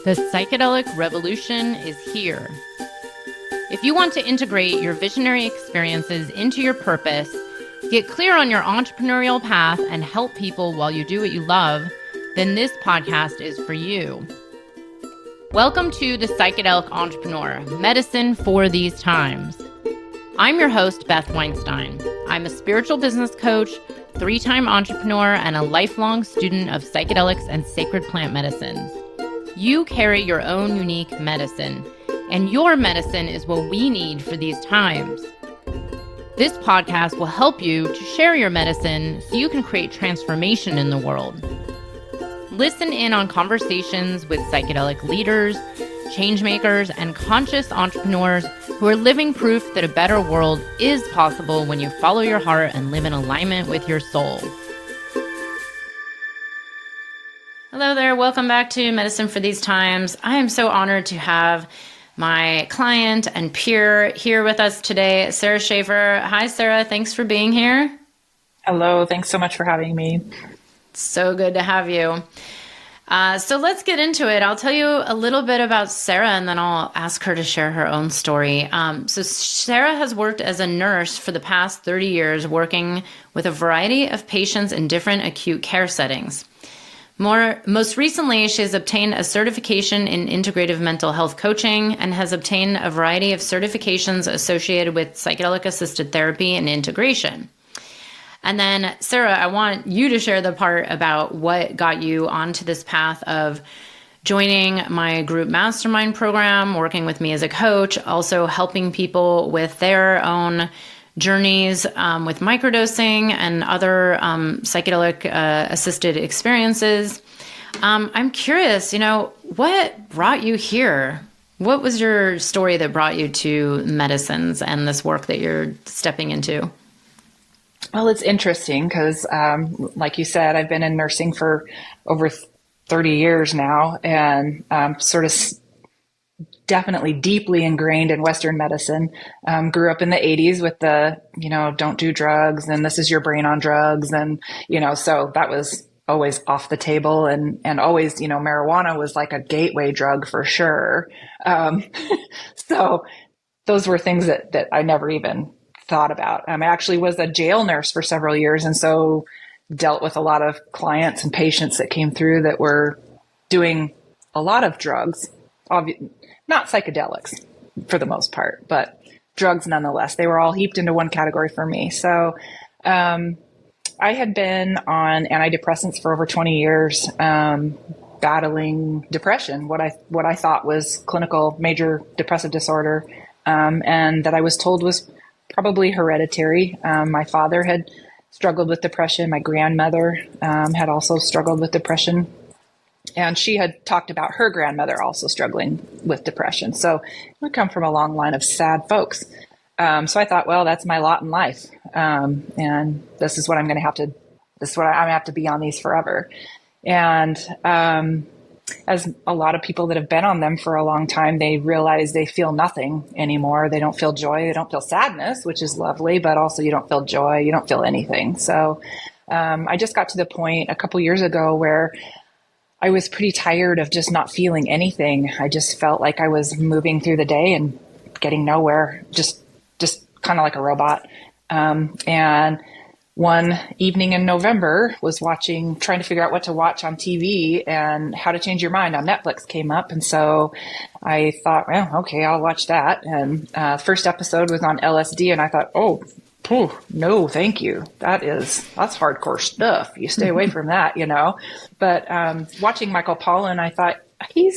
The psychedelic revolution is here. If you want to integrate your visionary experiences into your purpose, get clear on your entrepreneurial path, and help people while you do what you love, then this podcast is for you. Welcome to The Psychedelic Entrepreneur, Medicine for These Times. I'm your host, Beth Weinstein. I'm a spiritual business coach, 3-time entrepreneur, and a lifelong student of psychedelics and sacred plant medicines. You carry your own unique medicine, and your medicine is what we need for these times. This podcast will help you to share your medicine so you can create transformation in the world. Listen in on conversations with psychedelic leaders, changemakers, and conscious entrepreneurs who are living proof that a better world is possible when you follow your heart and live in alignment with your soul. Hello there. Welcome back to Medicine for These Times. I am so honored to have my client and peer here with us today, Sarah Schaefer. Hi, Sarah. Thanks for being here. Hello. Thanks so much for having me. So good to have you. So let's get into it. I'll tell you a little bit about Sarah, and then I'll ask her to share her own story. So Sarah has worked as a nurse for the past 30 years, working with a variety of patients in different acute care settings. Most recently, she has obtained a certification in integrative mental health coaching and has obtained a variety of certifications associated with psychedelic-assisted therapy and integration. And then, Sarah, I want you to share the part about what got you onto this path of joining my group mastermind program, working with me as a coach, also helping people with their own journeys with microdosing and other psychedelic assisted experiences. I'm curious, what brought you here? What was your story that brought you to medicines and this work that you're stepping into? Well, it's interesting because, like you said, I've been in nursing for over 30 years now, and sort of definitely deeply ingrained in Western medicine. Grew up in the 80s with the, don't do drugs, and this is your brain on drugs. And, so that was always off the table, and always, marijuana was like a gateway drug for sure. So those were things that I never even thought about. I actually was a jail nurse for several years, and so dealt with a lot of clients and patients that came through that were doing a lot of drugs, not psychedelics for the most part, but drugs nonetheless. They were all heaped into one category for me. So I had been on antidepressants for over 20 years, battling depression, what I thought was clinical major depressive disorder, and that I was told was probably hereditary. My father had struggled with depression. My grandmother had also struggled with depression. And she had talked about her grandmother also struggling with depression. So we come from a long line of sad folks. So I thought, well, that's my lot in life. And this is what I'm going to have to, this is what I'm going to have to be on these forever. And as a lot of people that have been on them for a long time, they realize they feel nothing anymore. They don't feel joy. They don't feel sadness, which is lovely, but also you don't feel joy. You don't feel anything. So I just got to the point a couple years ago where I was pretty tired of just not feeling anything. I just felt like I was moving through the day and getting nowhere, just kind of like a robot. And one evening in November was trying to figure out what to watch on TV, and How to Change Your Mind on Netflix came up. And so I thought, well, okay, I'll watch that. And first episode was on LSD, and I thought, oh, no, thank you. That's hardcore stuff. You stay away from that, But watching Michael Pollan, I thought he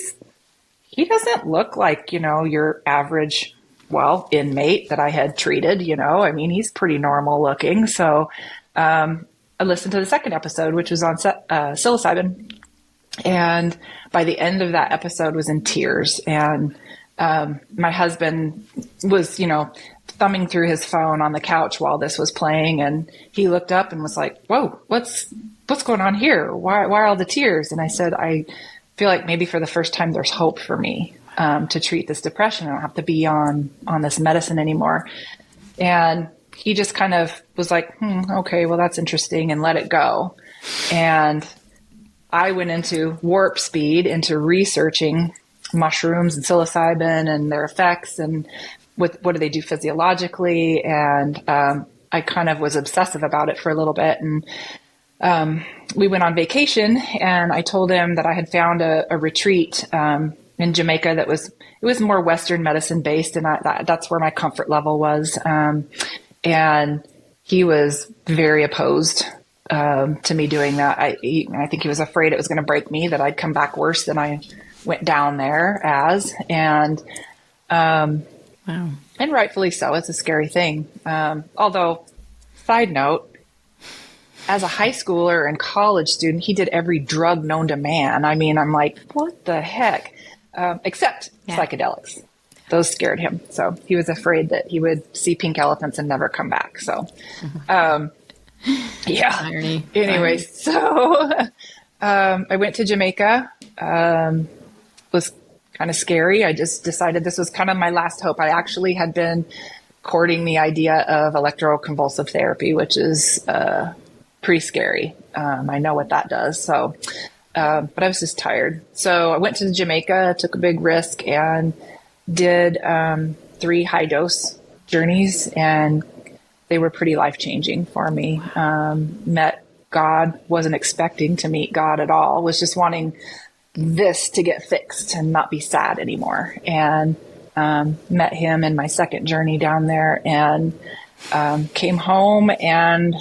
doesn't look like, your average, inmate that I had treated, he's pretty normal looking. So I listened to the second episode, which was on psilocybin. And by the end of that episode was in tears. And my husband was, thumbing through his phone on the couch while this was playing. And he looked up and was like, whoa, what's going on here? Why are all the tears? And I said, I feel like maybe for the first time there's hope for me to treat this depression. I don't have to be on this medicine anymore. And he just kind of was like, okay, well, that's interesting, and let it go. And I went into warp speed into researching mushrooms and psilocybin and their effects and what do they do physiologically. And I kind of was obsessive about it for a little bit. And we went on vacation, and I told him that I had found a retreat in Jamaica it was more Western medicine based, and that's where my comfort level was. And he was very opposed to me doing that. I think he was afraid it was going to break me, that I'd come back worse than I went down there as. And wow. And rightfully so. It's a scary thing. Although, side note, as a high schooler and college student, he did every drug known to man. I mean, I'm like, what the heck? Except psychedelics. Those scared him. So he was afraid that he would see pink elephants and never come back. So, yeah. Irony. Anyway, so I went to Jamaica. Was kind of scary. I just decided this was kind of my last hope. I actually had been courting the idea of electroconvulsive therapy, which is pretty scary. I know what that does. So, but I was just tired. So I went to Jamaica, took a big risk, and did 3 high dose journeys, and they were pretty life-changing for me. Met God, wasn't expecting to meet God at all, was just wanting this to get fixed and not be sad anymore. And met him in my second journey down there, and came home, and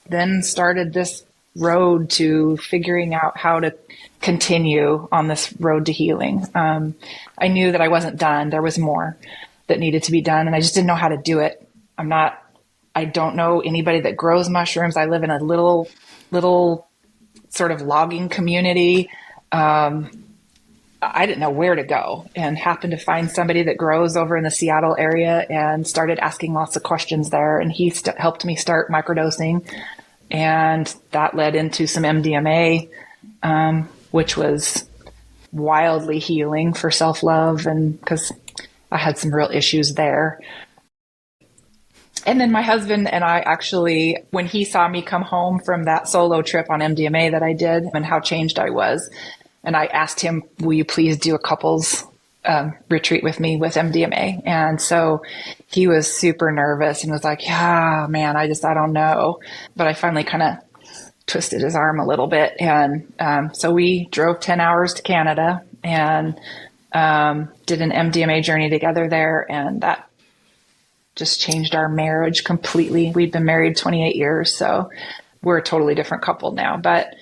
then started this road to figuring out how to continue on this road to healing. I knew that I wasn't done. There was more that needed to be done, and I just didn't know how to do it. I don't know anybody that grows mushrooms. I live in a little sort of logging community. I didn't know where to go, and happened to find somebody that grows over in the Seattle area, and started asking lots of questions there. And he helped me start microdosing, and that led into some MDMA, which was wildly healing for self-love, and because I had some real issues there. And then my husband and I actually, when he saw me come home from that solo trip on MDMA that I did and how changed I was, and I asked him, will you please do a couples retreat with me with MDMA? And so he was super nervous and was like, yeah, man, I don't know. But I finally kind of twisted his arm a little bit. And so we drove 10 hours to Canada and did an MDMA journey together there. And that just changed our marriage completely. We'd been married 28 years, so we're a totally different couple now. But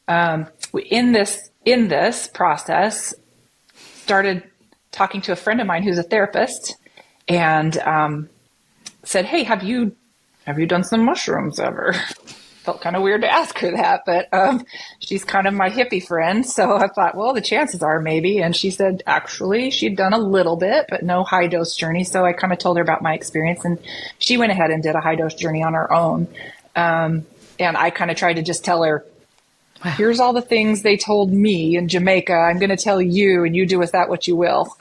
in this process, started talking to a friend of mine who's a therapist, and said, hey, have you done some mushrooms ever? Felt kind of weird to ask her that, but she's kind of my hippie friend. So I thought, well, the chances are maybe. And she said, actually, she'd done a little bit, but no high dose journey. So I kind of told her about my experience, and she went ahead and did a high dose journey on her own. And I kind of tried to just tell her, here's all the things they told me in Jamaica. I'm going to tell you, and you do with that what you will.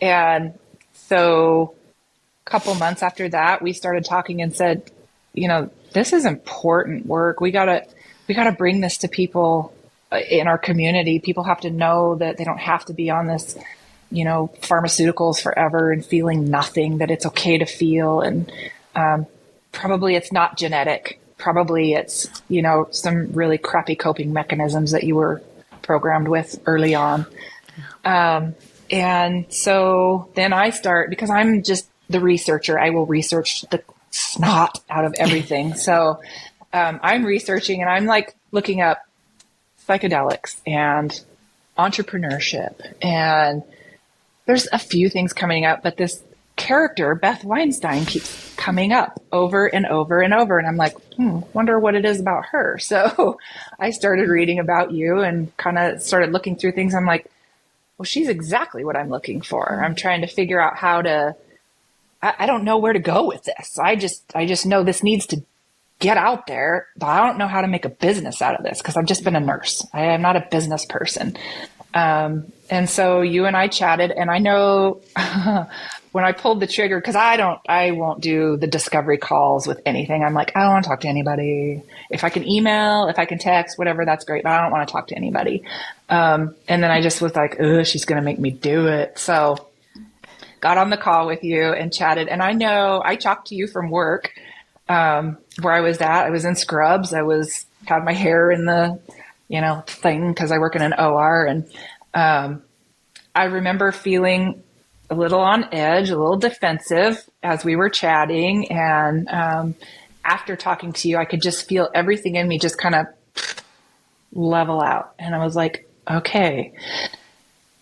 And so a couple months after that, we started talking and said, this is important work. We gotta bring this to people in our community. People have to know that they don't have to be on this, pharmaceuticals forever and feeling nothing, that it's okay to feel. And probably it's not genetic. Probably it's, some really crappy coping mechanisms that you were programmed with early on. And so then I start, because I'm just the researcher, I will research the snot out of everything. So I'm researching, and I'm like looking up psychedelics and entrepreneurship, and there's a few things coming up, but this character, Beth Weinstein, keeps coming up over and over and over. And I'm like, wonder what it is about her. So I started reading about you and kind of started looking through things. I'm like, well, she's exactly what I'm looking for. I'm trying to figure out how to, I don't know where to go with this. I just know this needs to get out there, but I don't know how to make a business out of this, because I've just been a nurse. I am not a business person. And so you and I chatted, and I know when I pulled the trigger, because I won't do the discovery calls with anything. I'm like, I don't want to talk to anybody. If I can email, if I can text, whatever, that's great. But I don't want to talk to anybody. And then I just was like, oh, she's going to make me do it. So got on the call with you and chatted. And I know I talked to you from work, where I was at. I was in scrubs. Had my hair in the, thing, because I work in an OR. And I remember feeling a little on edge, a little defensive as we were chatting. And after talking to you, I could just feel everything in me just kind of level out. And I was like, okay,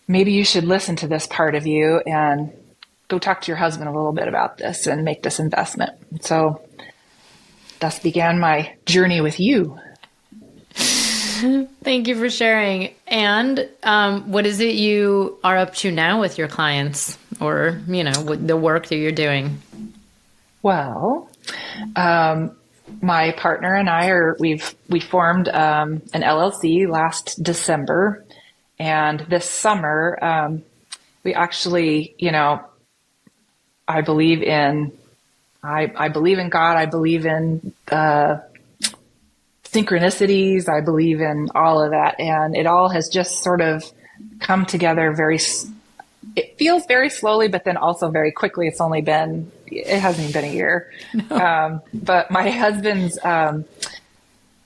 maybe you should listen to this part of you and go talk to your husband a little bit about this and make this investment. So thus began my journey with you. Thank you for sharing. And what is it you are up to now with your clients, or, with the work that you're doing? Well, my partner and I we formed an LLC last December, and this summer we actually, I believe in God. I believe in synchronicities. I believe in all of that. And it all has just sort of come together it feels very slowly, but then also very quickly. It hasn't even been a year. No. But my husband's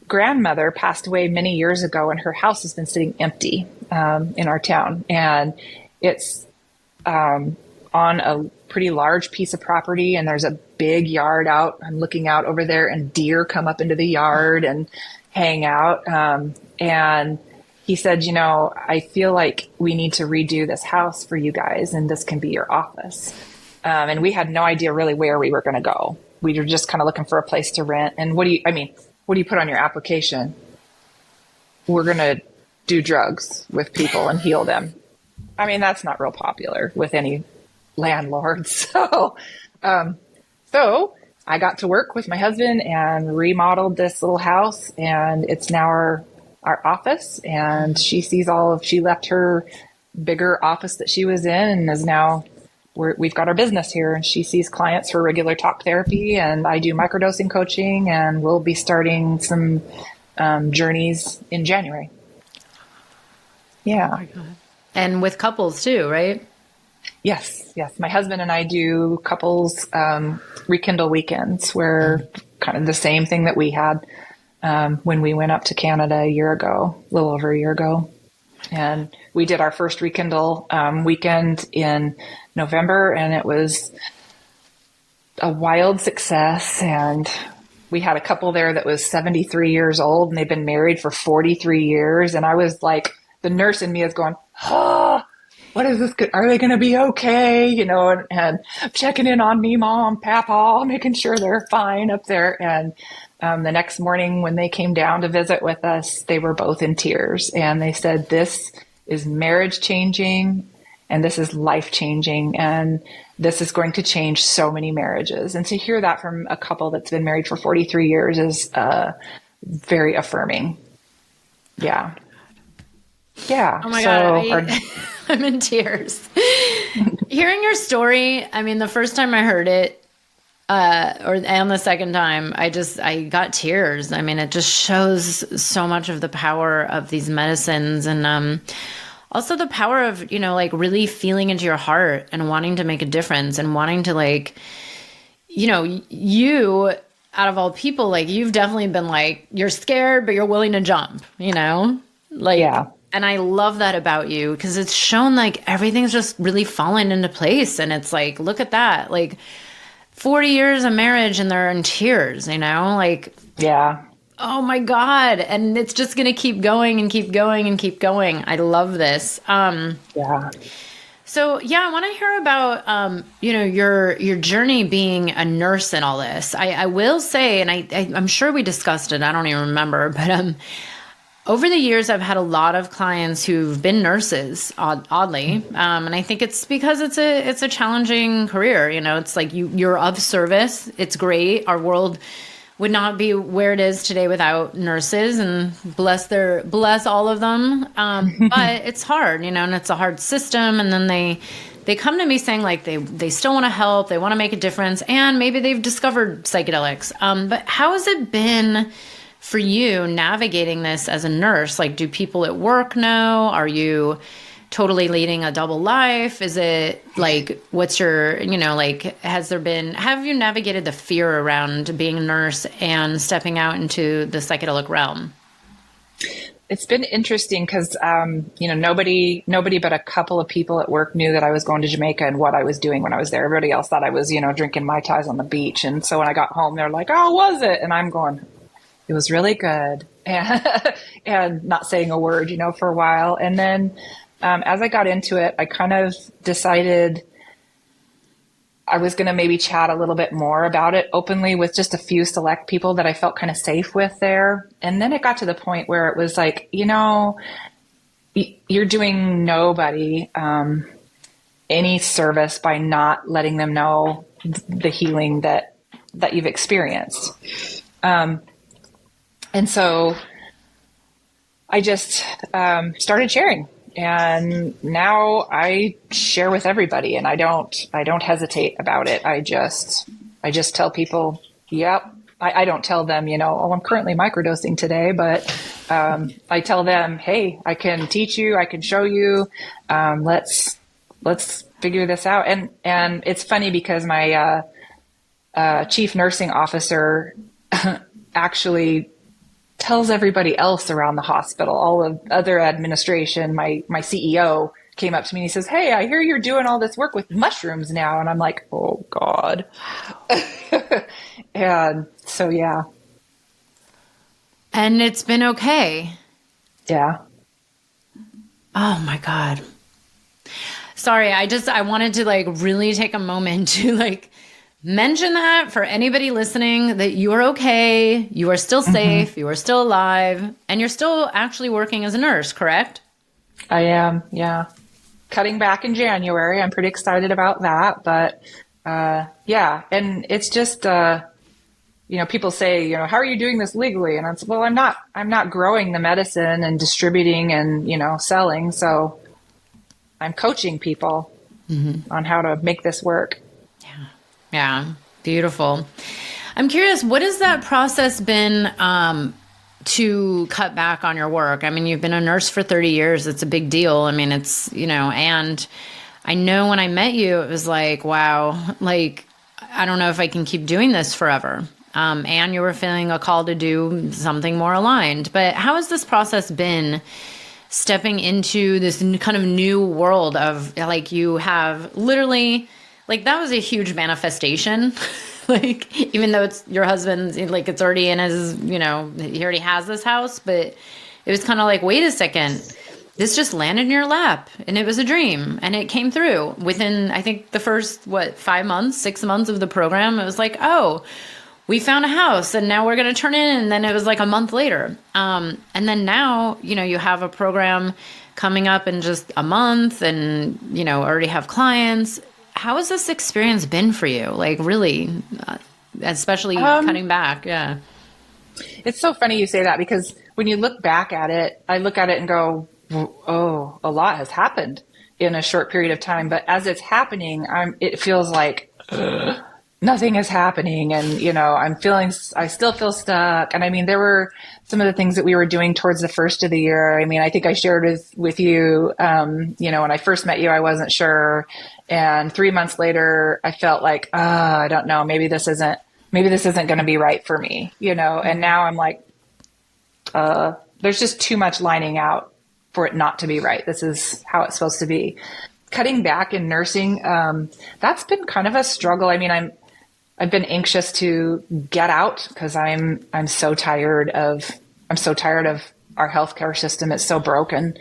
grandmother passed away many years ago, and her house has been sitting empty in our town. And it's on a pretty large piece of property, and there's a big yard out. I'm looking out over there, and deer come up into the yard and hang out. And he said, I feel like we need to redo this house for you guys, and this can be your office. And we had no idea really where we were going to go. We were just kind of looking for a place to rent. And what do you put on your application? We're going to do drugs with people and heal them. That's not real popular with any landlords. So I got to work with my husband and remodeled this little house, and it's now our office. And she left her bigger office that she was in, and is now, we've got our business here, and she sees clients for regular talk therapy, and I do microdosing coaching, and we'll be starting some journeys in January. Yeah. Oh my God. And with couples too, right? Yes. My husband and I do couples rekindle weekends, where kind of the same thing that we had when we went up to Canada a little over a year ago. And we did our first rekindle weekend in November, and it was a wild success. And we had a couple there that was 73 years old, and they've been married for 43 years. And I was like, the nurse in me is going, oh, what is this? Are they going to be okay? And checking in on me, mom, papa, making sure they're fine up there. And the next morning when they came down to visit with us, they were both in tears. And they said, this is marriage changing, and this is life changing, and this is going to change so many marriages. And to hear that from a couple that's been married for 43 years is very affirming. Yeah. Yeah. Oh my God. I'm in tears. Hearing your story, the first time I heard it, and the second time, I got tears. It just shows so much of the power of these medicines, and also the power of, really feeling into your heart and wanting to make a difference, and wanting to you, out of all people, you've definitely been you're scared, but you're willing to jump, Yeah. And I love that about you, because it's shown everything's just really falling into place. And it's look at that, 40 years of marriage, and they're in tears, Yeah. Oh my God. And it's just going to keep going and keep going and keep going. I love this. Yeah. So I want to hear about, your journey being a nurse and all this. I will say, and I'm sure we discussed it, I don't even remember, but, over the years, I've had a lot of clients who've been nurses, oddly, and I think it's because it's a challenging career. It's you're of service. It's great. Our world would not be where it is today without nurses, and bless all of them. But it's hard, and it's a hard system. And then they they come to me saying like they still want to help, they want to make a difference, and maybe they've discovered psychedelics. But how has it been for you navigating this as a nurse? Like, do people at work know? Are you totally leading a double life? Is it like, what's your, like, have you navigated the fear around being a nurse and stepping out into the psychedelic realm? It's been interesting because, nobody but a couple of people at work knew that I was going to Jamaica and what I was doing when I was there. Everybody else thought I was, drinking Mai Tais on the beach. And so when I got home, they're like, "Oh, was it?" And I'm going, "It was really good." And not saying a word, for a while. And then as I got into it, I kind of decided I was going to maybe chat a little bit more about it openly with just a few select people that I felt kind of safe with there. And then it got to the point where it was like, you're doing nobody any service by not letting them know the healing that you've experienced. And so I just started sharing. And now I share with everybody, and I don't hesitate about it. I just tell people, yep. I don't tell them, "Oh, I'm currently microdosing today," but I tell them, "Hey, I can teach you, I can show you. Let's figure this out." And it's funny because my chief nursing officer actually tells everybody else around the hospital, all of other administration. My CEO came up to me and he says, "Hey, I hear you're doing all this work with mushrooms now." And I'm like, "Oh God." And so, yeah. And it's been okay. Yeah. Oh my God. Sorry. I wanted to really take a moment to mention that for anybody listening, that you are okay. You are still safe. You are still alive, and you're still actually working as a nurse, correct? I am. Yeah. Cutting back in January. I'm pretty excited about that, but, yeah. And it's just, people say, "How are you doing this legally?" And it's, well, I'm not growing the medicine and distributing and, selling. So I'm coaching people on how to make this work. Yeah. Beautiful. I'm curious, what has that process been to cut back on your work? I mean, you've been a nurse for 30 years. It's a big deal. I mean, it's, and I know when I met you, it was like, wow, I don't know if I can keep doing this forever. And you were feeling a call to do something more aligned. But how has this process been stepping into this kind of new world of you have literally... that was a huge manifestation. Even though it's your husband's, it's already in his, he already has this house, but it was kind of wait a second, this just landed in your lap and it was a dream and it came through within, I think the first, 6 months of the program. It was oh, we found a house and now we're going to turn in. And then it was a month later. And then now, you have a program coming up in just a month and, already have clients. How has this experience been for you? Really, especially cutting back? Yeah. It's so funny you say that, because when you look back at it, I look at it and go, "Oh, a lot has happened in a short period of time." But as it's happening, it feels like nothing is happening. And, I still feel stuck. And I mean, there were some of the things that we were doing towards the first of the year. I mean, I think I shared with you, when I first met you, I wasn't sure. And 3 months later, I felt I don't know, maybe this isn't going to be right for me, and now I'm there's just too much lining out for it not to be right. This is how it's supposed to be. Cutting back in nursing, that's been kind of a struggle. I mean, I've been anxious to get out because I'm so tired of our healthcare system. It's so broken.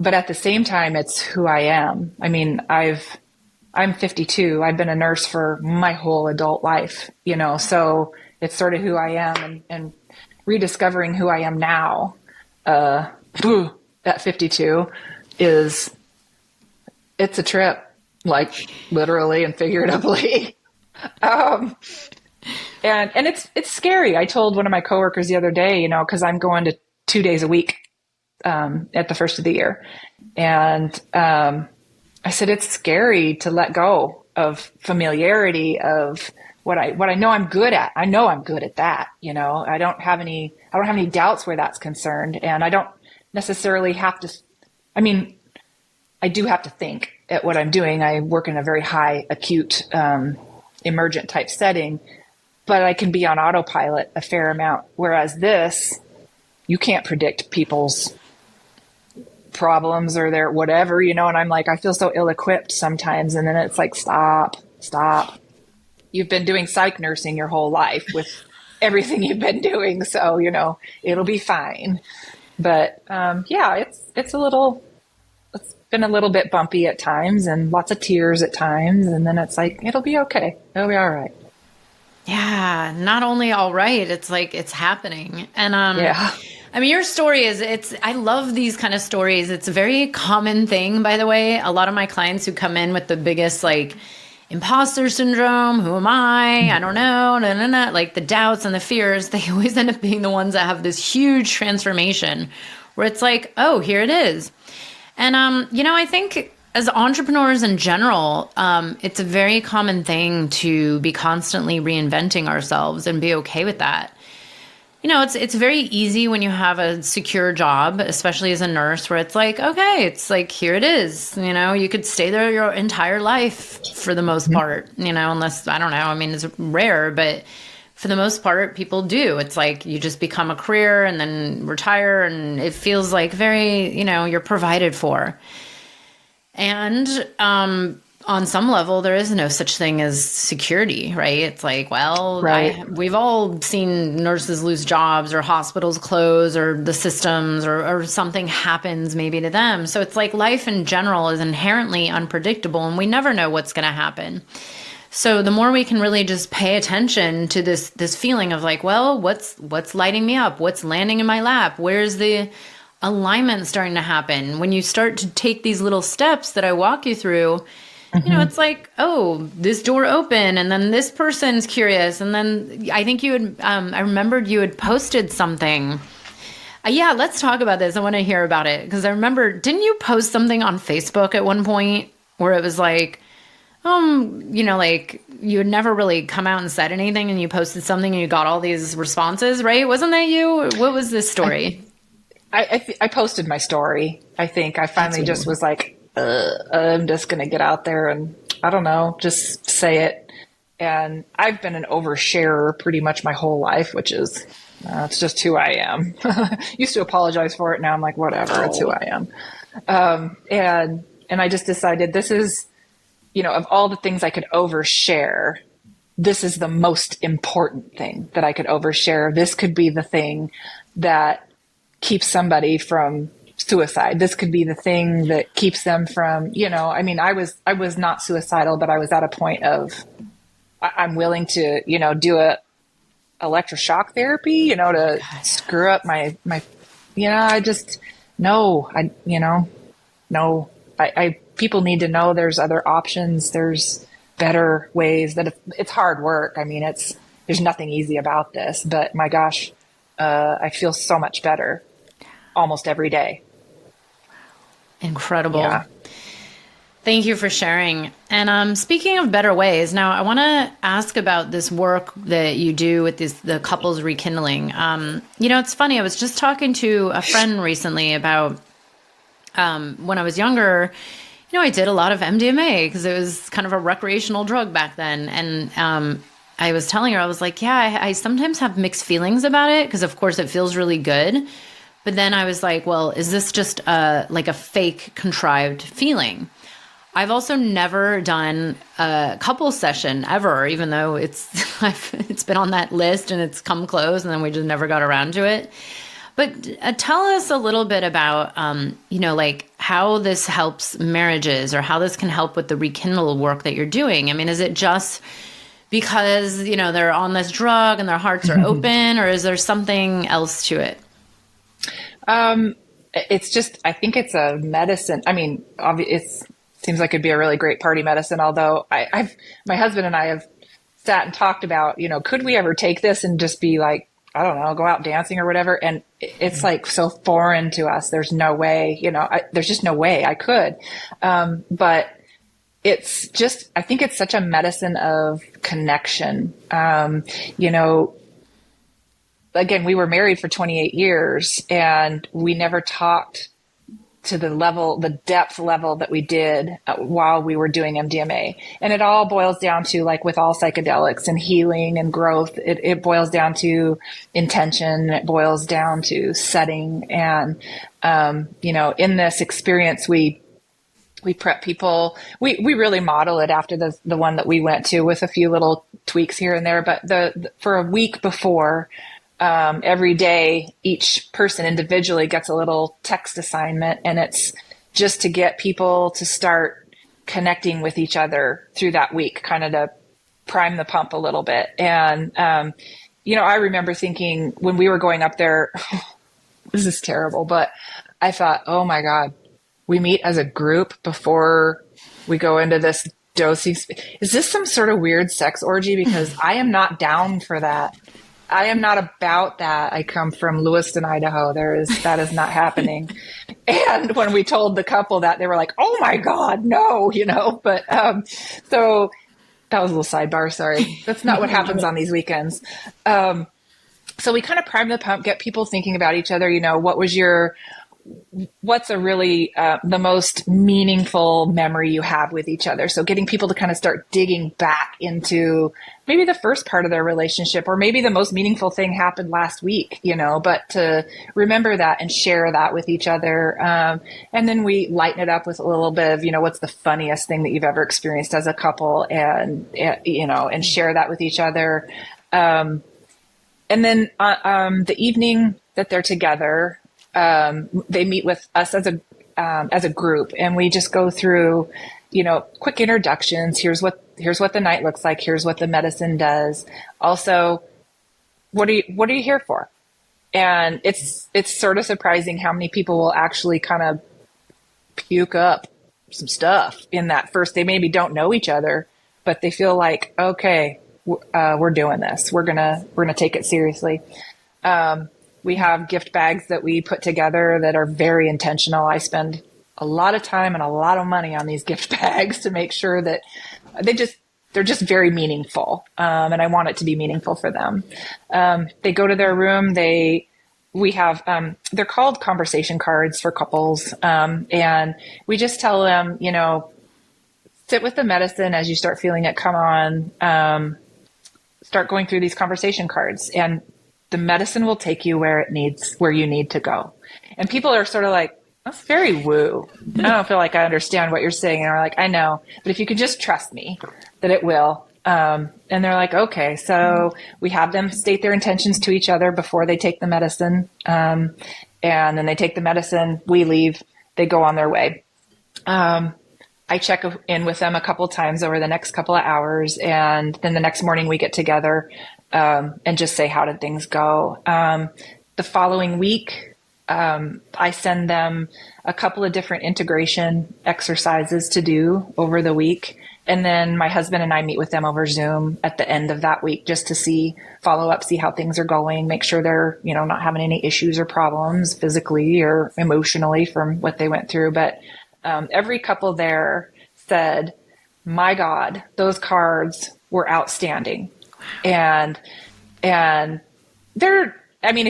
But at the same time, it's who I am. I mean, I'm 52. I've been a nurse for my whole adult life, so it's sort of who I am, and rediscovering who I am now, at 52 it's a trip, literally and figuratively. And it's scary. I told one of my coworkers the other day, cause I'm going to 2 days a week, at the first of the year. And, I said, it's scary to let go of familiarity, of what I know I'm good at. I know I'm good at that. I don't have any doubts where that's concerned. And I don't necessarily have to, I mean, I do have to think at what I'm doing. I work in a very high acute, emergent type setting, but I can be on autopilot a fair amount. Whereas this, you can't predict people's problems or their whatever, and I'm like, I feel so ill-equipped sometimes. And then it's like, stop. You've been doing psych nursing your whole life with everything you've been doing. So, it'll be fine. But, yeah, it's been a little bit bumpy at times and lots of tears at times. And then it's like, it'll be okay. It'll be all right. Yeah. Not only all right, it's like, it's happening. And, yeah. I mean, your story I love these kind of stories. It's a very common thing, by the way. A lot of my clients who come in with the biggest, like, imposter syndrome, who am I? I don't know, like the doubts and the fears, they always end up being the ones that have this huge transformation where it's like, oh, here it is. And, I think as entrepreneurs in general, it's a very common thing to be constantly reinventing ourselves and be okay with that. It's very easy when you have a secure job, especially as a nurse, where it's like, okay, it's like, here it is. You could stay there your entire life for the most part, unless, I don't know. I mean, it's rare, but for the most part, people do. It's like you just become a career and then retire, and it feels like very, you're provided for. And, on some level, there is no such thing as security, right? It's like, well, right. We've all seen nurses lose jobs or hospitals close or the systems or something happens maybe to them. So it's like life in general is inherently unpredictable and we never know what's going to happen. So the more we can really just pay attention to this feeling of like, well, what's lighting me up? What's landing in my lap? Where's the alignment starting to happen? When you start to take these little steps that I walk you through, it's like, oh, this door open and then this person's curious. And then I think you had, I remembered you had posted something. Yeah, let's talk about this. I want to hear about it because I remember, didn't you post something on Facebook at one point where it was like, like you had never really come out and said anything and you posted something and you got all these responses, right? Wasn't that you? What was this story? I posted my story. I think I finally just was like, I'm just going to get out there and I don't know, just say it. And I've been an oversharer pretty much my whole life, which is, it's just who I am. Used to apologize for it. Now I'm like, whatever, it's who I am. And I just decided this is, of all the things I could overshare, this is the most important thing that I could overshare. This could be the thing that keeps somebody from suicide. This could be the thing that keeps them from, I was not suicidal, but I was at a point of, I'm willing to, do a electroshock therapy, to screw up my, I just, no, people need to know there's other options. There's better ways that it's hard work. I mean, there's nothing easy about this, but my gosh, I feel so much better almost every day. Incredible. Yeah. Thank you for sharing. And speaking of better ways, now I want to ask about this work that you do with the couples rekindling. It's funny. I was just talking to a friend recently about when I was younger. I did a lot of MDMA because it was kind of a recreational drug back then. And I was telling her, I was like, yeah, I sometimes have mixed feelings about it because, of course, it feels really good. But then I was like, well, is this just like a fake contrived feeling? I've also never done a couple session ever, even though it's been on that list and it's come close and then we just never got around to it. But tell us a little bit about, like how this helps marriages or how this can help with the rekindle work that you're doing. I mean, is it just because, they're on this drug and their hearts are open, or is there something else to it? It's just, I think it's a medicine. I mean, it seems like it'd be a really great party medicine. Although my husband and I have sat and talked about, could we ever take this and just be like I don't know, go out dancing or whatever. And it's like so foreign to us. There's no way, there's just no way I could. But it's just, I think it's such a medicine of connection. Again, we were married for 28 years and we never talked to the depth level that we did while we were doing MDMA. And it all boils down to, like with all psychedelics and healing and growth, it boils down to intention. It boils down to setting. And, in this experience, we prep people. We really model it after the one that we went to with a few little tweaks here and there. But for a week before, every day, each person individually gets a little text assignment, and it's just to get people to start connecting with each other through that week, kind of to prime the pump a little bit. And, I remember thinking when we were going up there, this is terrible, but I thought, oh my God, we meet as a group before we go into this dosing. Is this some sort of weird sex orgy? Because I am not down for that. I am not about that. I come from Lewiston, Idaho. That is not happening. And when we told the couple that, they were like, oh my God, no, but, so that was a little sidebar. Sorry. That's not what happens on these weekends. So we kind of prime the pump, get people thinking about each other. What's a really the most meaningful memory you have with each other? So getting people to kind of start digging back into maybe the first part of their relationship, or maybe the most meaningful thing happened last week, but to remember that and share that with each other. And then we lighten it up with a little bit of, what's the funniest thing that you've ever experienced as a couple, and share that with each other. And then the evening that they're together, they meet with us as a group, and we just go through, quick introductions. Here's what the night looks like. Here's what the medicine does. Also, what are you here for? And it's sort of surprising how many people will actually kind of puke up some stuff in that first. They maybe don't know each other, but they feel like, okay, we're doing this. We're gonna take it seriously. We have gift bags that we put together that are very intentional. I spend a lot of time and a lot of money on these gift bags to make sure that they're just very meaningful. And I want it to be meaningful for them. They go to their room. We have, they're called conversation cards for couples. And we just tell them, sit with the medicine as you start feeling it come on. Start going through these conversation cards, and the medicine will take you where you need to go. And people are sort of like, that's very woo. I don't feel like I understand what you're saying. And we're like, I know, but if you could just trust me that it will. And they're like, okay. So we have them state their intentions to each other before they take the medicine. And then they take the medicine, we leave, they go on their way. I check in with them a couple times over the next couple of hours. And then the next morning we get together, and just say, how did things go? The following week, I send them a couple of different integration exercises to do over the week. And then my husband and I meet with them over Zoom at the end of that week, just to follow up, see how things are going, make sure they're, not having any issues or problems physically or emotionally from what they went through. But, every couple there said, my God, those cards were outstanding. And if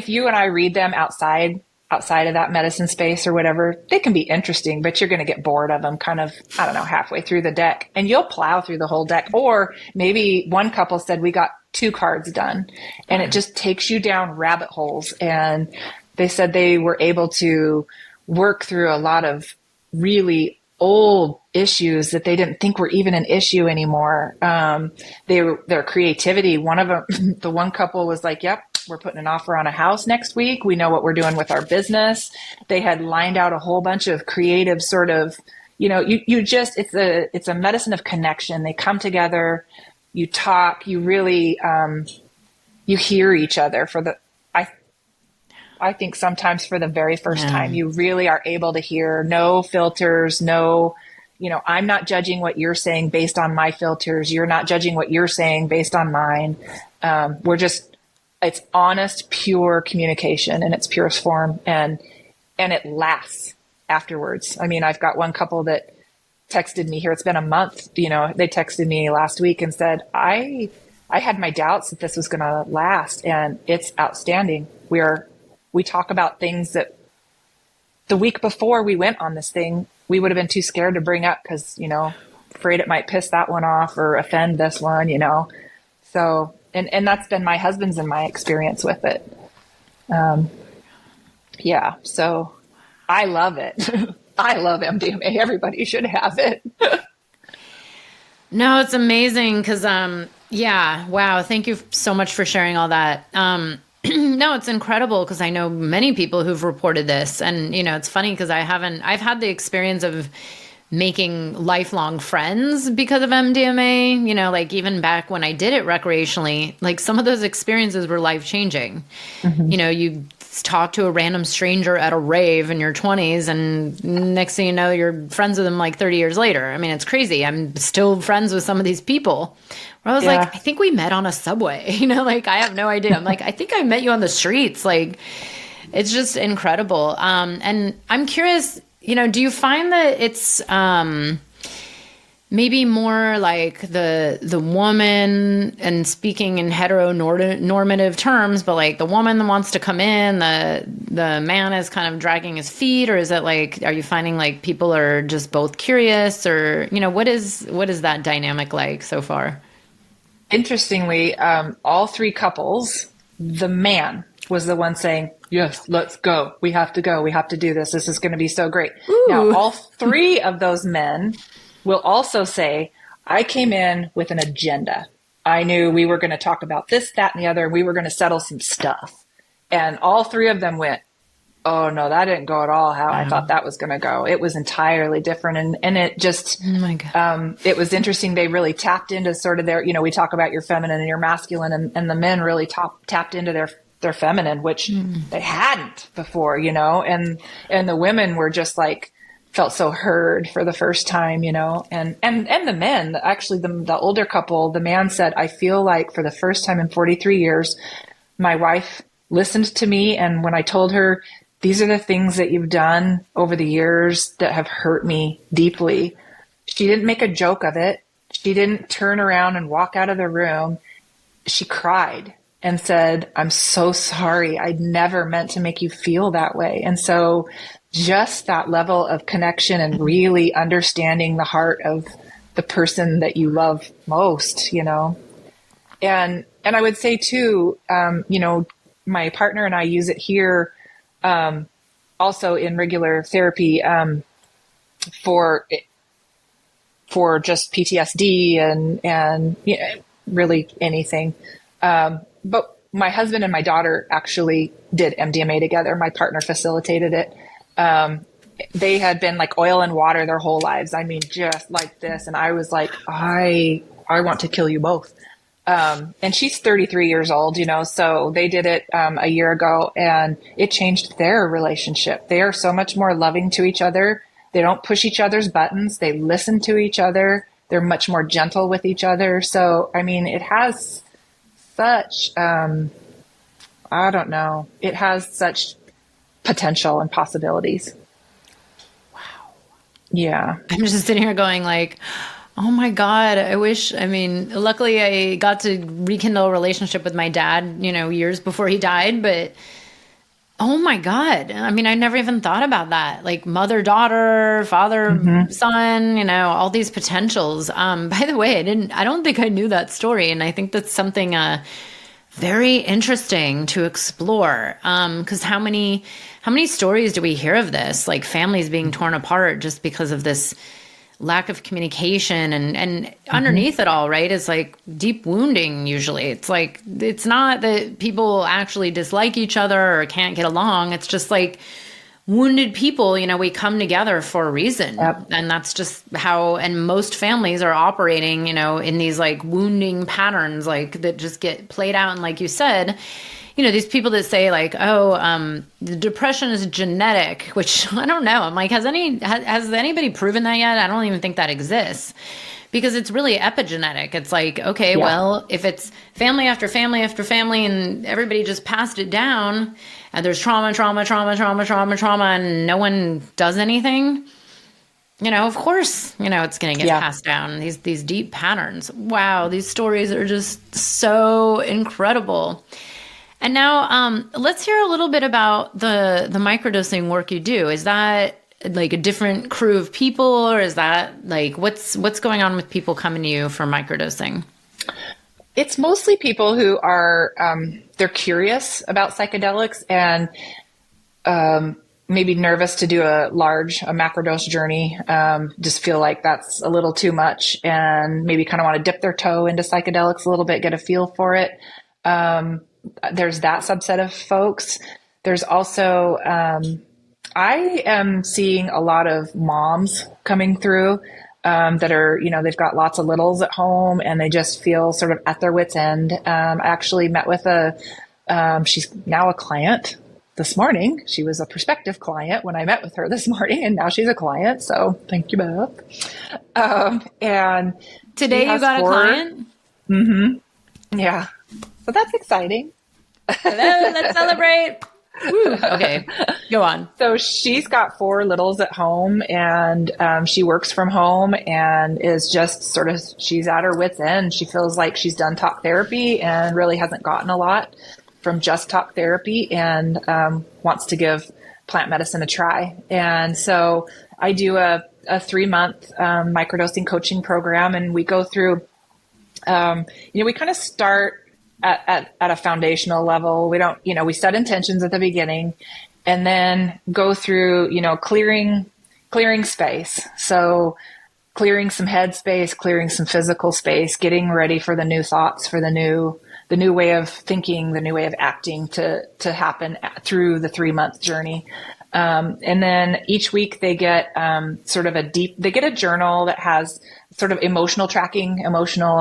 you and I read them outside of that medicine space or whatever, they can be interesting, but you're going to get bored of them kind of, I don't know, halfway through the deck, and you'll plow through the whole deck. Or maybe one couple said, we got 2 cards done, and it just takes you down rabbit holes. And they said they were able to work through a lot of really old issues that they didn't think were even an issue anymore. Their creativity, one of them, the one couple was like, yep, we're putting an offer on a house next week. We know what we're doing with our business. They had lined out a whole bunch of creative sort of, it's a medicine of connection. They come together, you talk, you really, you hear each other I think sometimes for the very first time, you really are able to hear, no filters, no, I'm not judging what you're saying based on my filters. You're not judging what you're saying based on mine. We're just it's honest, pure communication in its purest form. And it lasts afterwards. I mean, I've got one couple that texted me here. It's been a month. You know, they texted me last week and said, I had my doubts that this was going to last, and it's outstanding. We talk about things that the week before we went on this thing, we would have been too scared to bring up because, you know, afraid it might piss that one off or offend this one, you know. So, and that's been my husband's and my experience with it. Yeah. So I love it. I love MDMA. Everybody should have it. No, it's amazing because, yeah, wow. Thank you so much for sharing all that. No, it's incredible because I know many people who've reported this, and, you know, it's funny because I've had the experience of making lifelong friends because of MDMA, you know, like even back when I did it recreationally, like some of those experiences were life changing. You know, you talk to a random stranger at a rave in your 20s and next thing you know, you're friends with them like 30 years later. I mean, it's crazy. I'm still friends with some of these people where I was like, I think we met on a subway, you know, like I have no idea. I'm like, I think I met you on the streets. Like, it's just incredible. And I'm curious, you know, do you find that it's maybe more like the woman, and speaking in heteronormative terms, but like the woman that wants to come in, the man is kind of dragging his feet, or is it like, are you finding like people are just both curious, or, you know, what is that dynamic like so far? Interestingly, all three couples, the man was the one saying, yes, let's go. We have to go. We have to do this. This is going to be so great. Ooh. Now, all three of those men will also say, I came in with an agenda. I knew we were going to talk about this, that, and the other. We were going to settle some stuff. And all three of them went, oh, no, that didn't go at all how I thought that was going to go. It was entirely different. And it just, oh my God. It was interesting. They really tapped into sort of their, you know, we talk about your feminine and your masculine, and the men really tapped into their feminine, which they hadn't before, you know, and the women were just like, felt so heard for the first time, you know, and the men, actually the older couple, the man said, I feel like for the first time in 43 years, my wife listened to me. And when I told her, these are the things that you've done over the years that have hurt me deeply, she didn't make a joke of it. She didn't turn around and walk out of the room. She cried and said, I'm so sorry. I never meant to make you feel that way. And so just that level of connection and really understanding the heart of the person that you love most, you know. And I would say too, you know, my partner and I use it here, also in regular therapy, for just PTSD and you know, really anything. But my husband and my daughter actually did MDMA together. My partner facilitated it. They had been like oil and water their whole lives. I mean, just like this. And I was like, I want to kill you both. And she's 33 years old, you know, so they did it, a year ago, and it changed their relationship. They are so much more loving to each other. They don't push each other's buttons. They listen to each other. They're much more gentle with each other. So, I mean, it has such, I don't know, it has such potential and possibilities. Wow. Yeah. I'm just sitting here going like, oh my God, I mean, luckily I got to rekindle a relationship with my dad, you know, years before he died, but oh my God. I mean, I never even thought about that. Like mother, daughter, father, son, you know, all these potentials. By the way, I don't think I knew that story. And I think that's something, very interesting to explore. 'Cause how many stories do we hear of this? Like families being torn apart just because of this lack of communication, and underneath it all, right, is like deep wounding. Usually it's like, it's not that people actually dislike each other or can't get along. It's just like wounded people, you know, we come together for a reason. Yep. And that's just how, and most families are operating, you know, in these like wounding patterns, like that just get played out. And like you said, you know, these people that say like, oh, the depression is genetic, which I don't know. I'm like, has anybody proven that yet? I don't even think that exists, because it's really epigenetic. It's like, okay, Yeah. well, if it's family after family after family and everybody just passed it down and there's trauma, and no one does anything, of course, it's going to get passed down, these deep patterns. Wow, these stories are just so incredible. And now let's hear a little bit about the microdosing work you do. Is that like a different crew of people, or is that like what's going on with people coming to you for microdosing? It's mostly people who are they're curious about psychedelics and maybe nervous to do a macrodose journey, just feel like that's a little too much and maybe kind of want to dip their toe into psychedelics a little bit, get a feel for it. There's that subset of folks. There's also, I am seeing a lot of moms coming through that are, they've got lots of littles at home and they just feel sort of at their wit's end. I actually met with she's now a client this morning. She was a prospective client when I met with her this morning, and now she's a client. So thank you, Beth. And today you got a client? Mm-hmm. Yeah. So that's exciting. Hello, let's celebrate. Woo. Okay, go on. So she's got 4 littles at home, and she works from home and is just she's at her wit's end. She feels like she's done talk therapy and really hasn't gotten a lot from just talk therapy, and wants to give plant medicine a try. And so I do a 3-month microdosing coaching program, and we go through, we kind of start at a foundational level. We don't, we set intentions at the beginning and then go through, clearing space. So clearing some head space, clearing some physical space, getting ready for the new thoughts, for the new way of thinking, the new way of acting to happen through the 3-month journey. And then each week they get they get a journal that has sort of emotional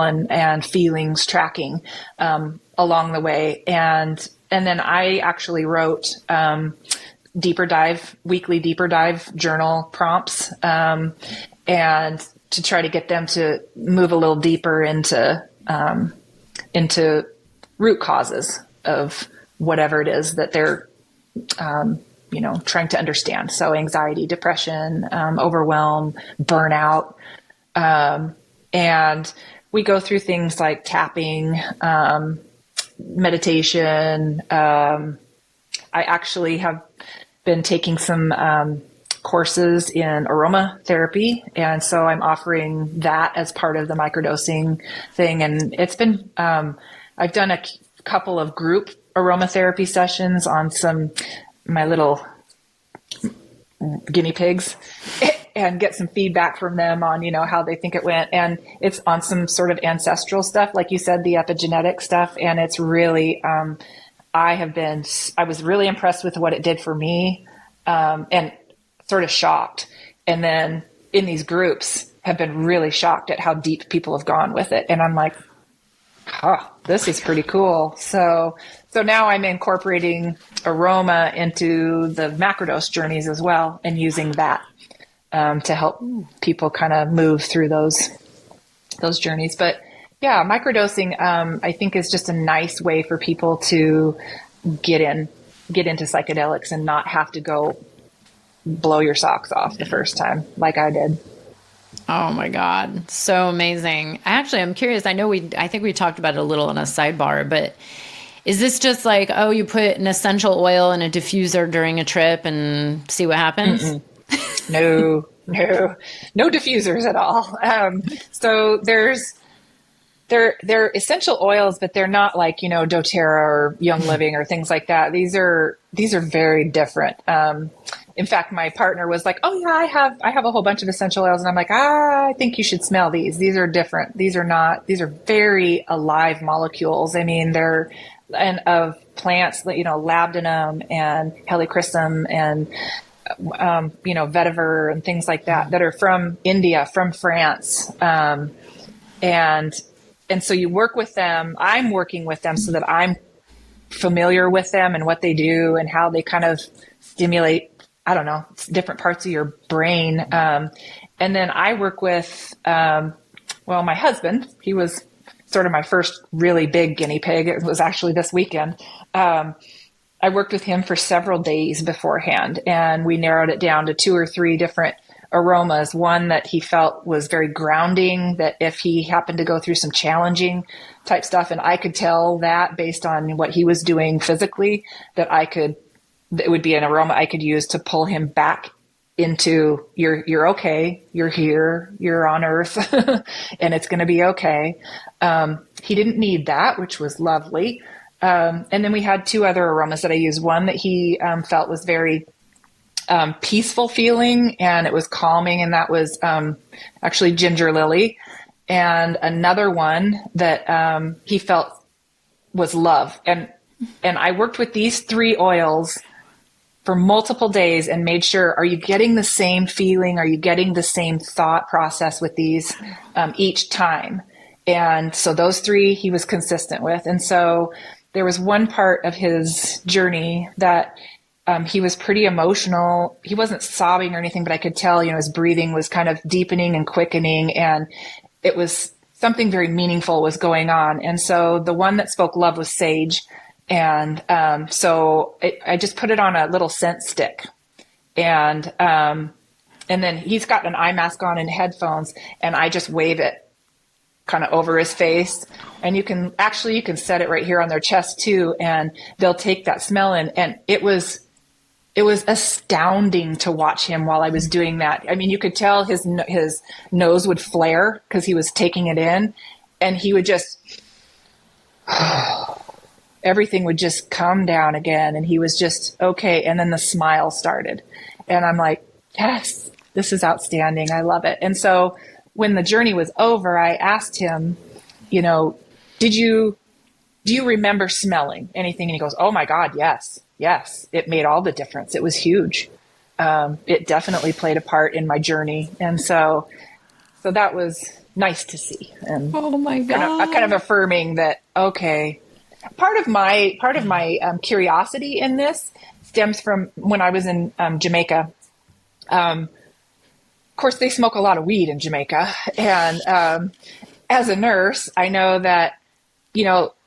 and feelings tracking along the way. And then I actually wrote weekly deeper dive journal prompts, and to try to get them to move a little deeper into root causes of whatever it is that they're trying to understand. So anxiety, depression, overwhelm, burnout. And we go through things like tapping, meditation. I actually have been taking some courses in aromatherapy. And so I'm offering that as part of the microdosing thing. And it's been, I've done a couple of group aromatherapy sessions on my little guinea pigs and get some feedback from them on, how they think it went. And it's on some sort of ancestral stuff, like you said, the epigenetic stuff. And it's really, I was really impressed with what it did for me, and sort of shocked. And then in these groups have been really shocked at how deep people have gone with it. And I'm like, this is pretty cool. So now I'm incorporating aroma into the macrodose journeys as well, and using that to help people kind of move through those journeys. But yeah, microdosing I think is just a nice way for people to get into psychedelics and not have to go blow your socks off the first time like I did. Oh my God. So amazing. I'm curious. I think we talked about it a little in a sidebar, but is this just like, you put an essential oil in a diffuser during a trip and see what happens? No diffusers at all. So they're essential oils, but they're not like, doTERRA or Young Living or things like that. These are very different. In fact, my partner was like, "Oh yeah, I have a whole bunch of essential oils," and I'm like, "I think you should smell these. These are different. These are very alive molecules. I mean, they're of plants, labdanum and helichrysum and vetiver and things like that are from India, from France, and so you work with them. I'm working with them so that I'm familiar with them and what they do and how they kind of stimulate, I don't know, different parts of your brain. And then I work with well, my husband, he was sort of my first really big guinea pig. It was actually this weekend. I worked with him for several days beforehand, and we narrowed it down to 2 or 3 different aromas. One that he felt was very grounding, that if he happened to go through some challenging type stuff, and I could tell that based on what he was doing physically, that it would be an aroma I could use to pull him back into you're okay, you're here, you're on earth, and it's going to be okay. He didn't need that, which was lovely. And then we had 2 other aromas that I used. One that he felt was very peaceful feeling, and it was calming, and that was actually ginger lily. And another one that he felt was love. And I worked with these 3 oils for multiple days and made sure, are you getting the same feeling? Are you getting the same thought process with these each time? And so those 3 he was consistent with. And so there was one part of his journey that he was pretty emotional. He wasn't sobbing or anything, but I could tell, his breathing was kind of deepening and quickening, and it was something very meaningful was going on. And so the one that spoke love was sage. And so I just put it on a little scent stick, and then he's got an eye mask on and headphones, and I just wave it kind of over his face. And you can set it right here on their chest too, and they'll take that smell in. And it was astounding to watch him while I was doing that. I mean, you could tell his nose would flare because he was taking it in, and he would just, everything would just come down again, and he was just okay. And then the smile started, and I'm like, yes, this is outstanding. I love it. And so when the journey was over, I asked him, do you remember smelling anything? And he goes, oh my God, yes. It made all the difference. It was huge. It definitely played a part in my journey. And so that was nice to see. And oh my God, kind of affirming that, okay, part of my curiosity in this stems from when I was in Jamaica. Of course, they smoke a lot of weed in Jamaica. And as a nurse, I know that,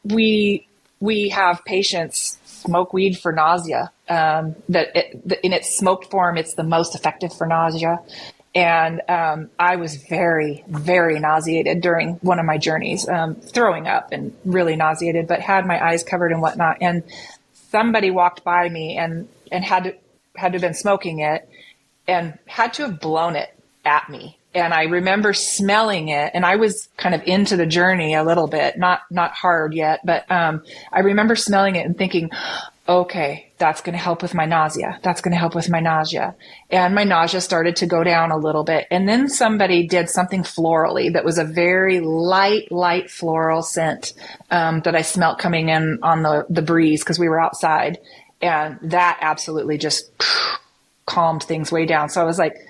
we have patients smoke weed for nausea, that in its smoked form, it's the most effective for nausea. And I was very, very nauseated during one of my journeys, throwing up and really nauseated, but had my eyes covered and whatnot. And somebody walked by me and had to have been smoking it and had to have blown it at me. And I remember smelling it, and I was kind of into the journey a little bit, not hard yet, but I remember smelling it and thinking, okay, that's going to help with my nausea. That's going to help with my nausea. And my nausea started to go down a little bit. And then somebody did something florally that was a very light floral scent that I smelt coming in on the breeze because we were outside. And that absolutely just calmed things way down. So I was like,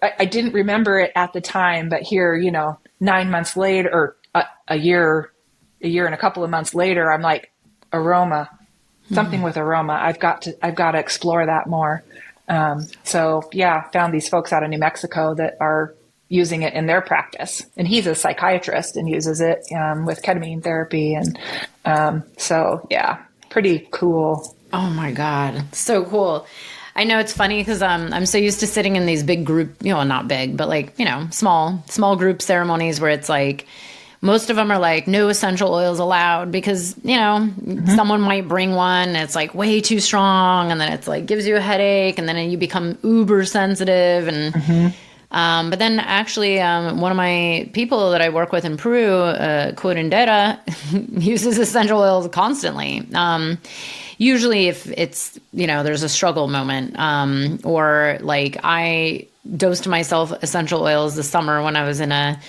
I didn't remember it at the time, but here, 9 months later, or a year and a couple of months later, I'm like, aroma, something with aroma. I've got to explore that more. So yeah, found these folks out of New Mexico that are using it in their practice, and he's a psychiatrist and uses it with ketamine therapy. And so yeah, pretty cool. Oh my God. So cool. I know it's funny because I'm so used to sitting in these big group, not big, but like, small group ceremonies where it's like, most of them are like no essential oils allowed because, someone might bring one and it's like way too strong. And then it's like gives you a headache, and then you become uber sensitive. And, but then actually, one of my people that I work with in Peru, curandera, uses essential oils constantly. Usually if it's, there's a struggle moment, or like I dosed myself essential oils this summer when I was in a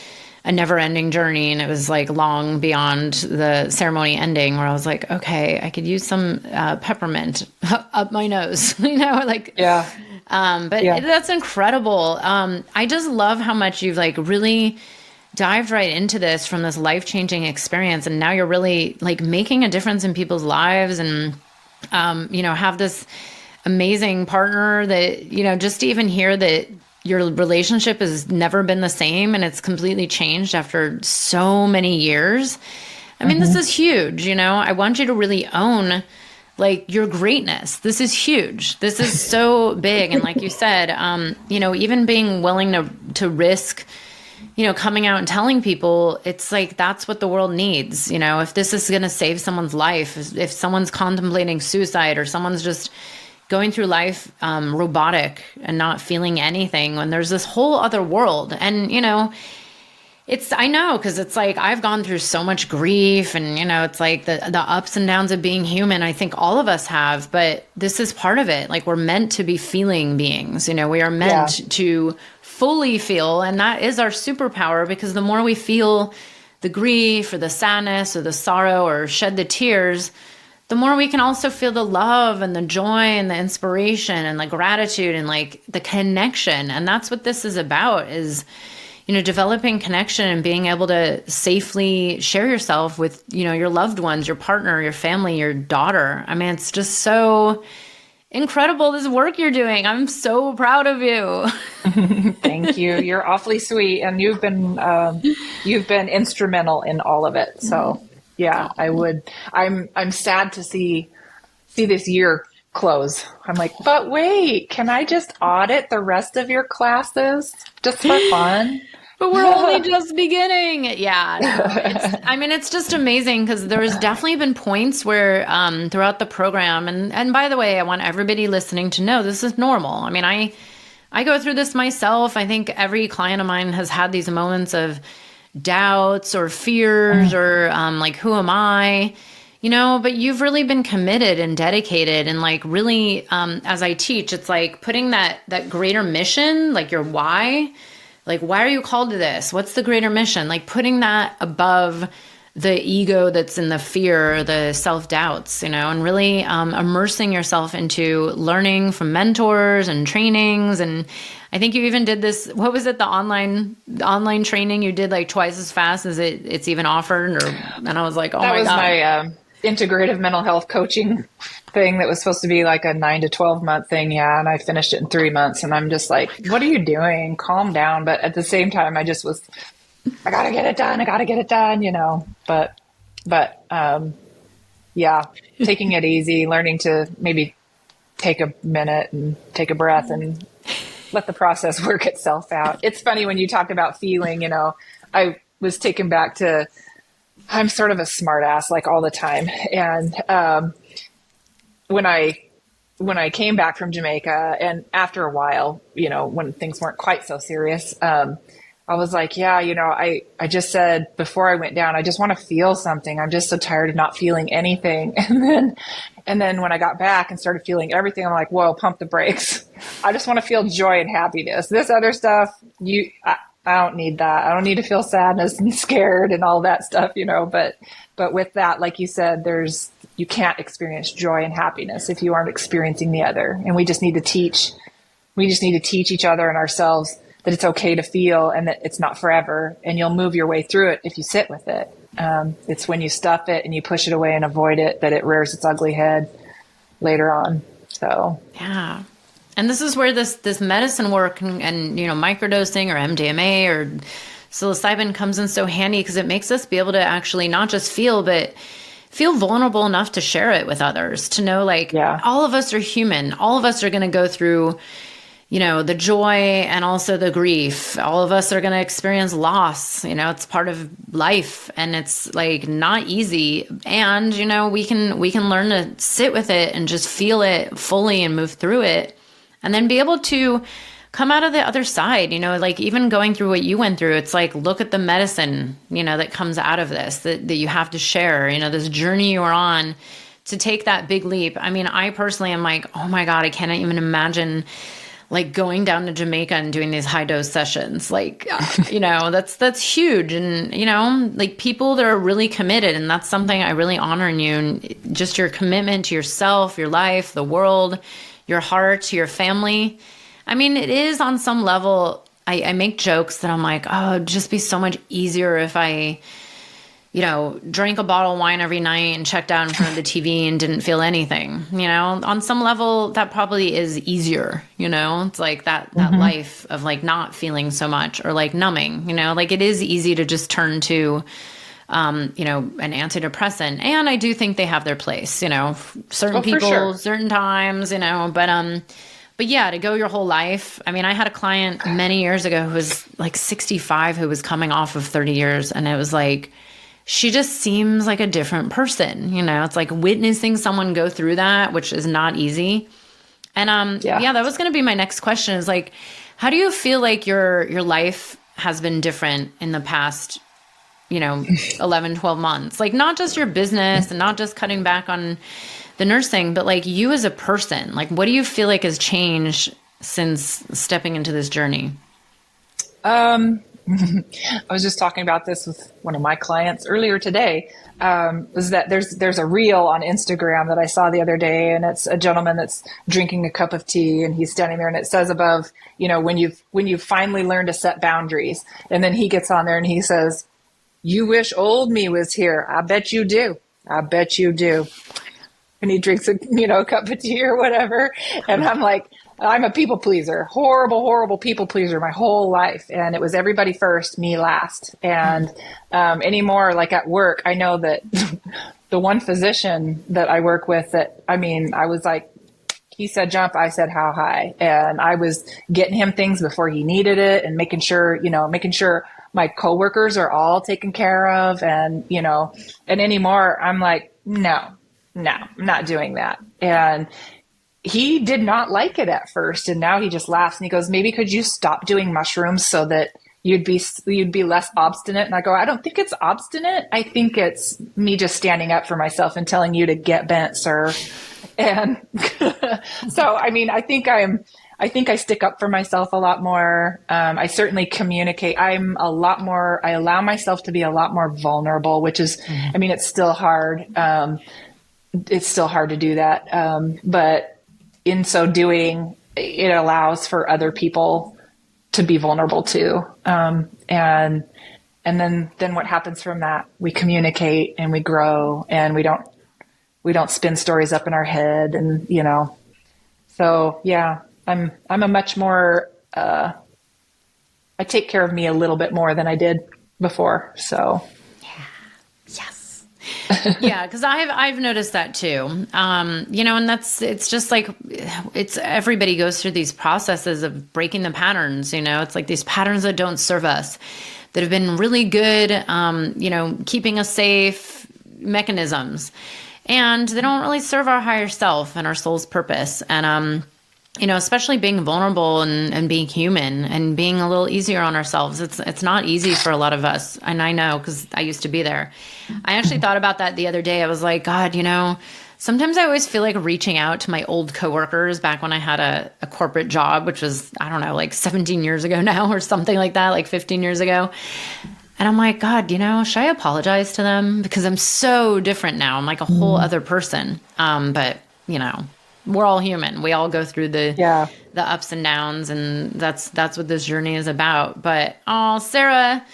never ending journey, and it was like long beyond the ceremony ending, where I was like, okay, I could use some peppermint up my nose, yeah. But that's incredible. I just love how much you've like really dived right into this from this life-changing experience. And now you're really like making a difference in people's lives, and, have this amazing partner that, just to even hear that your relationship has never been the same and it's completely changed after so many years. I mean, this is huge, you know. I want you to really own like your greatness. This is huge. This is so big. And like you said, you know, even being willing to risk, you know, coming out and telling people, it's like, that's what the world needs. You know, if this is going to save someone's life, if someone's contemplating suicide or someone's just going through life robotic and not feeling anything, when there's this whole other world. And, you know, I know, because it's like, I've gone through so much grief and, you know, it's like the ups and downs of being human. I think all of us have, but this is part of it. Like, we're meant to be feeling beings, you know, we are meant to fully feel. And that is our superpower, because the more we feel the grief or the sadness or the sorrow or shed the tears, the more we can also feel the love and the joy and the inspiration and the gratitude and like the connection. And that's what this is about, is, you know, developing connection and being able to safely share yourself with, you know, your loved ones, your partner, your family, your daughter. I mean, it's just so incredible, this work you're doing. I'm so proud of you. Thank you. You're awfully sweet. And you've been instrumental in all of it. So yeah, I'm sad to see this year close. I'm like, but wait, can I just audit the rest of your classes just for fun? But we're only just beginning. Yeah. No, it's just amazing, because there's definitely been points where throughout the program, and by the way, I want everybody listening to know this is normal. I mean, I go through this myself. I think every client of mine has had these moments of doubts or fears or like, who am I? You know, but you've really been committed and dedicated, and like really, as I teach, it's like putting that greater mission, like your why. Like, why are you called to this? What's the greater mission? Like putting that above the ego that's in the fear, the self-doubts, you know, and really immersing yourself into learning from mentors and trainings. And I think you even did this, what was it, the online training you did like twice as fast as it's even offered? And I was like, oh my God. That was my integrative mental health coaching thing that was supposed to be like a 9 to 12 month thing. Yeah. And I finished it in 3 months, and I'm just like, what are you doing? Calm down. But at the same time, I just was, I gotta get it done, you know, but yeah, taking it easy, learning to maybe take a minute and take a breath and let the process work itself out. It's funny when you talk about feeling, you know, I was taken back to, I'm sort of a smart ass like all the time. And, when I came back from Jamaica, and after a while, you know, when things weren't quite so serious, I was like, yeah, you know, I just said before I went down, I just want to feel something. I'm just so tired of not feeling anything. And then when I got back and started feeling everything, I'm like, whoa, pump the brakes. I just want to feel joy and happiness. This other stuff, I don't need that. I don't need to feel sadness and scared and all that stuff, you know, but with that, like you said, you can't experience joy and happiness if you aren't experiencing the other. And we just need to teach each other and ourselves that it's okay to feel and that it's not forever, and you'll move your way through it if you sit with it. It's when you stuff it and you push it away and avoid it that it rears its ugly head later on. So, yeah. And this is where this medicine work and, you know, microdosing or MDMA or psilocybin comes in so handy, because it makes us be able to actually not just feel, but feel vulnerable enough to share it with others, to know like all of us are human. All of us are going to go through, you know, the joy and also the grief. All of us are going to experience loss. You know, it's part of life, and it's like not easy. And, you know, we can learn to sit with it and just feel it fully and move through it, and then be able to come out of the other side. You know, like even going through what you went through, it's like, look at the medicine, you know, that comes out of this, that you have to share, you know, this journey you are on to take that big leap. I mean, I personally am like, oh my God, I can't even imagine like going down to Jamaica and doing these high dose sessions. Like, you know, that's huge. And, you know, like people that are really committed, and that's something I really honor in you, and just your commitment to yourself, your life, the world, your heart, to your family. I mean, it is on some level, I make jokes that I'm like, oh, it'd just be so much easier if I drank a bottle of wine every night and checked out in front of the TV and didn't feel anything. On some level, that probably is easier. It's like that life of like not feeling so much or like numbing. Like it is easy to just turn to an antidepressant. And I do think they have their place, certain people, sure. Certain times, but yeah, to go your whole life. I mean, I had a client many years ago who was like 65, who was coming off of 30 years. And it was like, she just seems like a different person. It's like witnessing someone go through that, which is not easy. And, that was going to be my next question is like, how do you feel like your life has been different in the past 11, 12 months, like not just your business and not just cutting back on the nursing, but like you as a person, like what do you feel like has changed since stepping into this journey? I was just talking about this with one of my clients earlier today, was that there's a reel on Instagram that I saw the other day, and it's a gentleman that's drinking a cup of tea and he's standing there and it says above, when you've finally learned to set boundaries. And then he gets on there and he says, "You wish old me was here. I bet you do. I bet you do." And he drinks a cup of tea or whatever. And I'm like, I'm a people pleaser, horrible, horrible people pleaser my whole life. And it was everybody first, me last. And anymore, like at work, I know that the one physician that I work with I was like, he said jump, I said how high. And I was getting him things before he needed it and making sure my coworkers are all taken care of. And anymore, I'm like, no, I'm not doing that. And he did not like it at first. And now he just laughs and he goes, "Maybe could you stop doing mushrooms so that you'd be less obstinate?" And I go, "I don't think it's obstinate. I think it's me just standing up for myself and telling you to get bent, sir." And so, I think I stick up for myself a lot more. I certainly communicate. I allow myself to be a lot more vulnerable, which is, it's still hard. It's still hard to do that. But in so doing, it allows for other people to be vulnerable too. And then what happens from that? We communicate and we grow, and we don't spin stories up in our head. And, so yeah, I'm a much more, I take care of me a little bit more than I did before. So. Yes. Yeah. Cause I've noticed that too. And it's just like, everybody goes through these processes of breaking the patterns, it's like these patterns that don't serve us, that have been really good, keeping us safe mechanisms, and they don't really serve our higher self and our soul's purpose. And, especially being vulnerable and being human and being a little easier on ourselves. It's not easy for a lot of us. And I know, because I used to be there. I actually thought about that the other day. I was like, God, sometimes I always feel like reaching out to my old coworkers back when I had a corporate job, which was, I don't know, like 17 years ago now or something like that, like 15 years ago. And I'm like, God, should I apologize to them? Because I'm so different now. I'm like a whole other person. But, we're all human. We all go through the ups and downs, and that's what this journey is about. But, Sarah,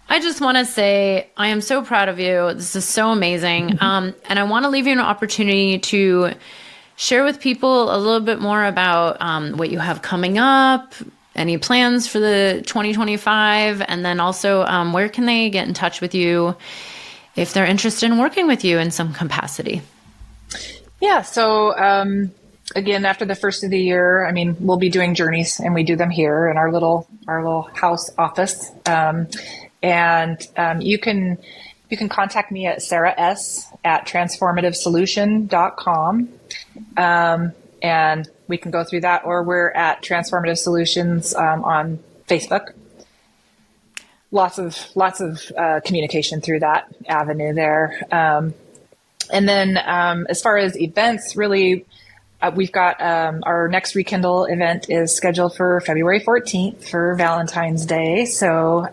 I just want to say I am so proud of you. This is so amazing. And I want to leave you an opportunity to share with people a little bit more about what you have coming up, any plans for the 2025, and then also where can they get in touch with you if they're interested in working with you in some capacity? Yeah. So, again, after the first of the year, we'll be doing journeys, and we do them here in our little house office. You can contact me at sarahs@transformativesolution.com. And we can go through that, or we're at Transformative Solutions, on Facebook. Lots of communication through that avenue there. And then, as far as events, really, we've got, our next Rekindle event is scheduled for February 14th for Valentine's Day. So,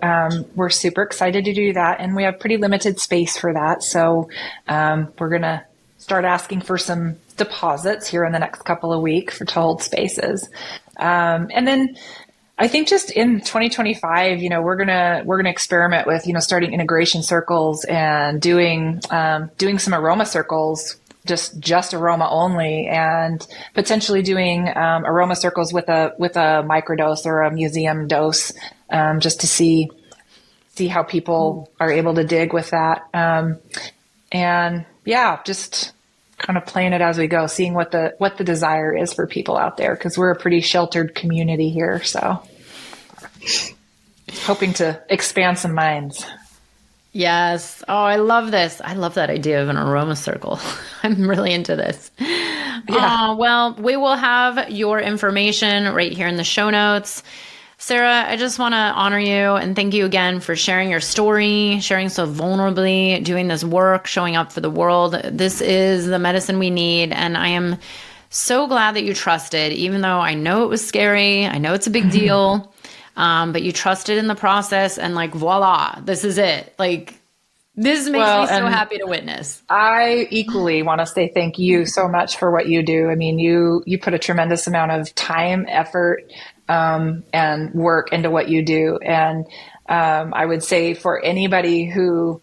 we're super excited to do that, and we have pretty limited space for that. So, we're going to start asking for some deposits here in the next couple of weeks to hold spaces. And then, I think just in 2025, we're gonna experiment with, starting integration circles and doing some aroma circles, just aroma only, and potentially doing aroma circles with a microdose or a museum dose, just to see how people are able to dig with that. And yeah, just kind of playing it as we go, seeing what the desire is for people out there, because we're a pretty sheltered community here. So hoping to expand some minds. Yes. Oh, I love this. I love that idea of an aroma circle. I'm really into this. Yeah. Well, we will have your information right here in the show notes. Sarah, I just want to honor you and thank you again for sharing your story, sharing so vulnerably, doing this work, showing up for the world. This is the medicine we need. And I am so glad that you trusted, even though I know it was scary. I know it's a big deal, but you trusted in the process and like, voila, this is it. Like, this makes me so happy to witness. I equally want to say thank you so much for what you do. I mean, you put a tremendous amount of time, effort, and work into what you do. And I would say for anybody who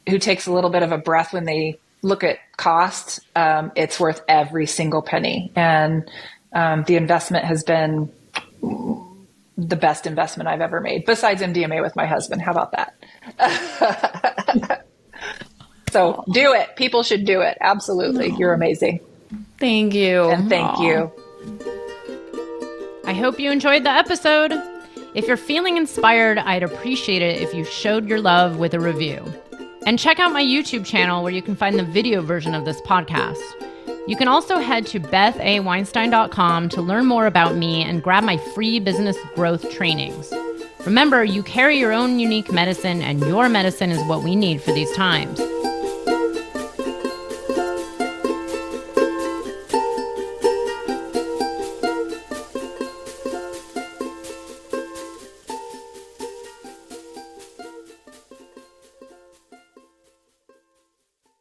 takes a little bit of a breath when they look at costs, it's worth every single penny. And the investment has been the best investment I've ever made, besides MDMA with my husband. How about that? So do it. People should do it. Absolutely. You're amazing. Thank you. And thank you. I hope you enjoyed the episode. If you're feeling inspired, I'd appreciate it if you showed your love with a review. And check out my YouTube channel where you can find the video version of this podcast. You can also head to bethaweinstein.com to learn more about me and grab my free business growth trainings. Remember, you carry your own unique medicine, and your medicine is what we need for these times.